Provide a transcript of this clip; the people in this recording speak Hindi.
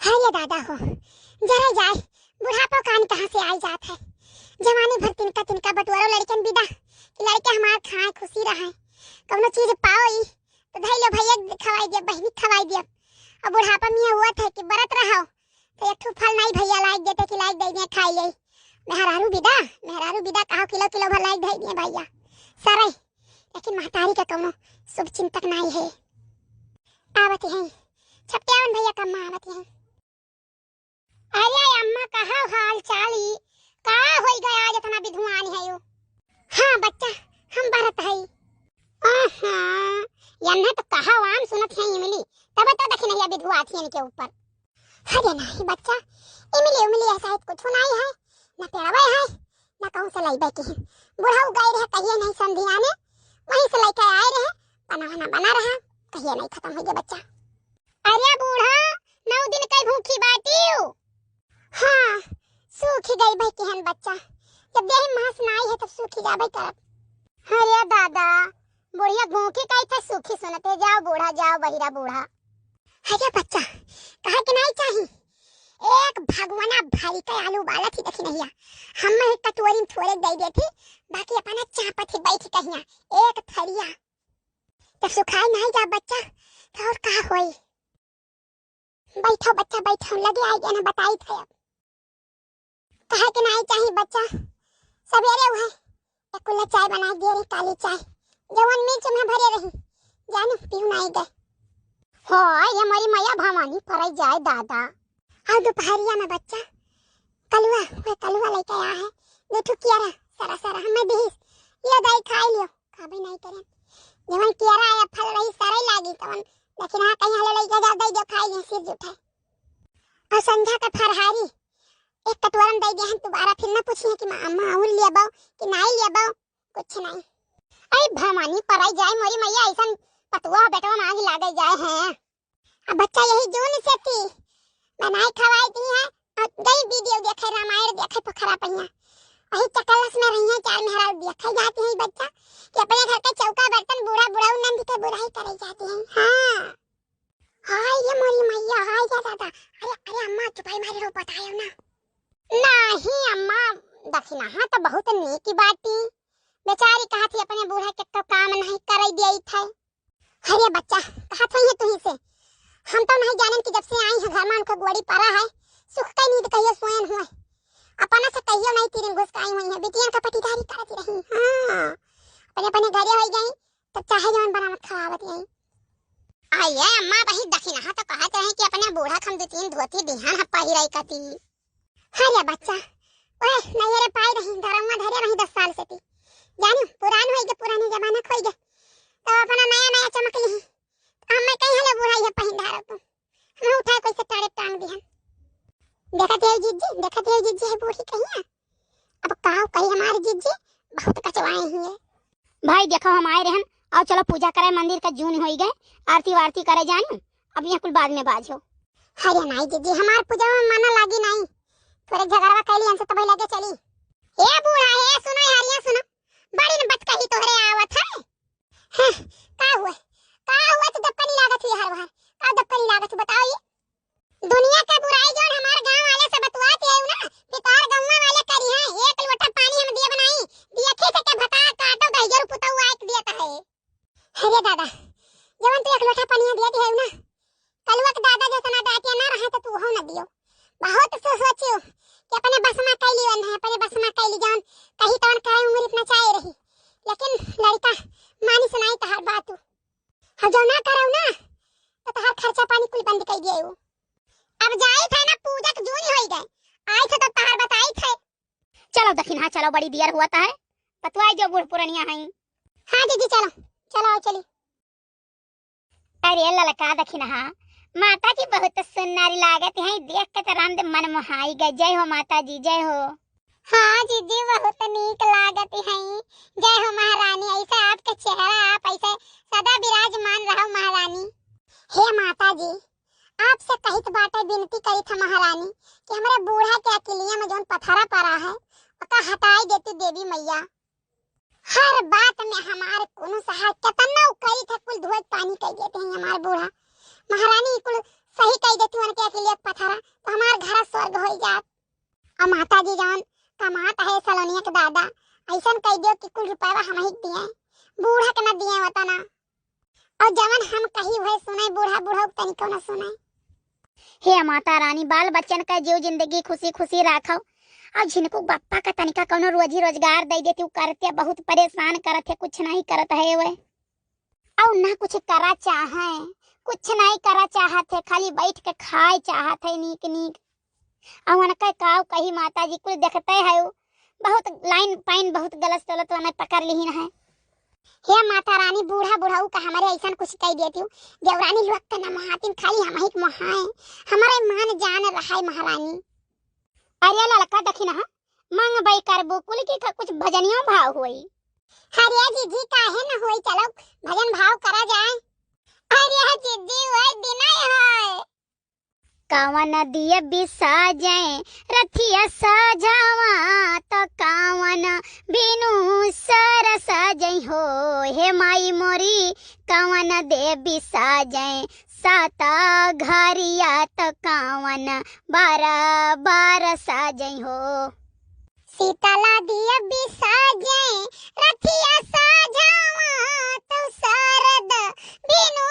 अरे दादा हो जरा जाए बुढ़ापा कान कहाँ से आई जात है। जवानी भर तिनका तिनका बटुआरो लड़कन बिदा कि लड़के हमार खाए खुशी रहे कौनो चीज पाओ ई तो धई लो भैया खवाई दिया बहनी खवाई दिया। अब बुढ़ापा में हुआ था कि बरत रहो तो एक ठो फल नहीं भैया लाइक देते कि लाइक दे दिए खाई ले। मेहरारू बिदा कहो किलो किलो भर लाइक दे दिए भैया सरे, लेकिन महतारी का कौनो शुभ चिंतक नहीं है। आवत है छपटियावन भैया कम्मा आवत है। अरे अम्मा कहा हाल चाल ई का होई गया आज इतना विधुआन है यो। हाँ बच्चा हम बरत है। आहा यन्ना तो कहा वाम सुनत है इमली तब तो देखी नहीं विधुआ थी इनके ऊपर। अरे नहीं बच्चा इमली ऐसा कुछ नहीं है ना पेड़वा है ना कहूं से लाई बैठी है। बुढ़ाऊ गए रहे कहिए नहीं संधिया ने वहीं से लेके आए रहे बना रहा कहिए नहीं खत्म हो गया बच्चा। अरे बूढ़ा 9 दिन कई भूखी बाटी। हाँ सूखी गई भाई केहन बच्चा जब देह मांस नाई है तब सूखी जाबे करब। अरे दादा बुढ़िया भूखी कई था सूखी सुनते जाओ बूढ़ा जाओ बहिरा बूढ़ा। अरे बच्चा कहा कि नहीं चाहिए एक भगवाना भाई का आलू बाला थी देखी नहीं हम एक कटोरी में थोड़े दे देती बाकी अपना चापत ही बैठी कहिया एक थरिया तो सुखाए नहीं जा बच्चा तो और का होई। बैठो बच्चा बैठो लगे आई गया ना बताई थे अब कहा कि नहीं चाहिए बच्चा। सवेरे हुए एक कुल्ला चाय बना दे रही काली चाय जवन मिर्च में भरे रही जानो पीऊ नहीं गए हो ये मोरी मैया भवानी पर जाए दादा। और दोपहरिया में बच्चा कलुआ लेके आया है देखो कियारा सारा हमें दीस ये दही खा लियो काबे नहीं करे जवन कियारा आया फल रही सारे लागी तवन लेकिन हां कहीं हले लेके जा दही जो खाई ले सिर जुठा। और संध्या का फरहारी एक कटोरा दे दे हम दोबारा फिर ना पूछिए कि अम्मा और ले बाओ कि नहीं ले बाओ कुछ नहीं। अरे भवानी पराई जाए मोरी मैया ऐसा पतुआ बेटवा मांग लागे जाए हैं। अब बच्चा यही जोन से थी बनाई खवाई दी है और गई वीडियो देखे रामायण देखे पोखरा पहिया वही चकलस में रही है चार मेहरा देखे जाती है बच्चा कि अपने घर का चौका बर्तन बूढ़ा नंद के बुराई करे जाती है। हां हाय ये मोरी मैया हाय जा दादा। अरे अम्मा चुपाई मारे रो बतायो ना नहीं अम्मा दक्षिणा हाँ तो बहुत नेकी बाती बेचारी कहा थी अपने बूढ़ा के तो काम नहीं कर दिया था। अरे बच्चा कहा था ये तुही से हम तो नहीं जाने कि जब से आई है घर में उनका गोड़ी पड़ा है सुख का नींद कहियो सोयन हुए अपना से कहियो नहीं तीन घुस आई हुई है बिटिया का पटीदारी करती रही। हां अपने घरे हो गई तो चाहे जवन बनावत खवावत यही आइए अम्मा वही दक्षिणा हाँ तो कहते हैं कि अपने बूढ़ा खम 2-3 धोती बिहान हप्पा ही रही कती। अरे बच्चा ओए नहीं रे पाई रही धरम में धरे रही 10 साल से थी जानो पुरान होई के पुराने जमाना खोई गए तो अपना नया चमक ली हमें कहीं हले बुढ़ाई है पहिन धारा तो हम उठा कोई से टाड़े टांग दिया देखते है जीजी है बूढ़ी कहीं अब काओ कहीं हमारी जीजी बहुत कचवाए ही है। भाई देखो हम आए रहन और चलो पूजा करे मंदिर का जून होई गए आरती वारती करे जानो अब ये कुल बाद में बाजो। अरे नहीं जीजी हमार पूजा में माना लागी नहीं थोड़े झगड़वा कैली हमसे तो भाई लगे चली। ए बूढ़ा है सुनो यारिया सुनो बड़ी न बच कही तोहरे आवत है का हुआ तो दबकनी लागत हुई हर बार का दबकनी लागत बताओ ये दुनिया का बुराई जो हमारे गांव वाले से बतवाते है ना पितार गम्मा वाले करी है एक लोटा पानी हम दिए बनाई दिए खेत के भता काटो दहिजर पुता हुआ एक दिया है। अरे दादा जवन तो एक लोटा पानी दिए है ना कलवा के दादा जैसा ना डाटिया ना रहा तो तू हो ना दियो बहुत सोचियो कि अपने बस में कैली वन है अपने बस में कैली जान कहीं तवन काय उम्र इतना चाहे रही लेकिन लड़का मानी सुनाई तो हर बात हम जो ना कराऊ ना तो तहार खर्चा पानी कुल बंद कर दिए अब जाई थे ना पूजा के जून होई गए आई थे तो तहार बताई थे। चलो दक्षिणा चलो बड़ी देर हुआ है पतवाई जो बूढ़ पुरानिया है। हां दीदी चलो चली। अरे ललका दक्षिणा माता जी बहुत सुंदर लागत है देख के तो राम मन मोहाई गए जय हो माता जी जय हो। हाँ जीजी बहुत नीक लागत है जय हो महारानी ऐसा आपका चेहरा आप ऐसे सदा विराजमान रहो महारानी। हे माता जी आपसे कहित बाटे विनती करी था महारानी कि हमारे बूढ़ा के अकेलिया में जोन पथरा पड़ा है ओका हटाई देती देवी मैया हर बात में हमारे कोनो सहाय कितना करी था कुल धोत पानी कर देते हैं हमारे बूढ़ा महारानी कुल सही कह देती हूँ के अकेले पथरा तो हमार घर स्वर्ग हो जात। और माता जी जवन कमात है सलोनिया के दादा ऐसा कह दियो कि कुल रुपया हम ही दिए, बूढ़ा के ना दिए होता ना। और जवन हम कही हुए सुनाई बूढ़ा बूढ़ा तनिको ना सुनाई। हे माता रानी बाल बच्चन का जीव जिंदगी खुशी खुशी राखो। और जिनको बापा का तनिका कोनो रोजी रोजगार दे देती करते बहुत परेशान करत है, कुछ नहीं करत है वे। और ना कुछ करा चाहे, कुछ नहीं करा चाहत है, खाली बैठ के खाए चाहत है नीक नीक। और उनका काव कही माता जी कुल देखते है बहुत लाइन पाइन बहुत गलत चलत वाला पकड़ ली है। हे माता रानी बूढ़ा बुढ़ाऊ का हमारे ऐसा कुछ कह देती हूँ देवरानी लोग का ना महातिन खाली हम ही मोहाए हमारे मान जान रहा है महारानी। अरे लड़का देखी ना मांग बाई करबो कुल की कुछ भजनियों भाव हुई। हरिया जी काहे ना होई चलो भजन भाव करा जाए। अरे जी ओए दिना है कावन दिया बिसा जाए रथिया सजावा तो कावन बिनु सर सजई हो। हे माई मोरी कावन दे बिसा जाए साता घरिया तो कावन बारह बारह सजई हो। सीतला दिया बिसा जाए रथिया सजावा तो सरद बिनु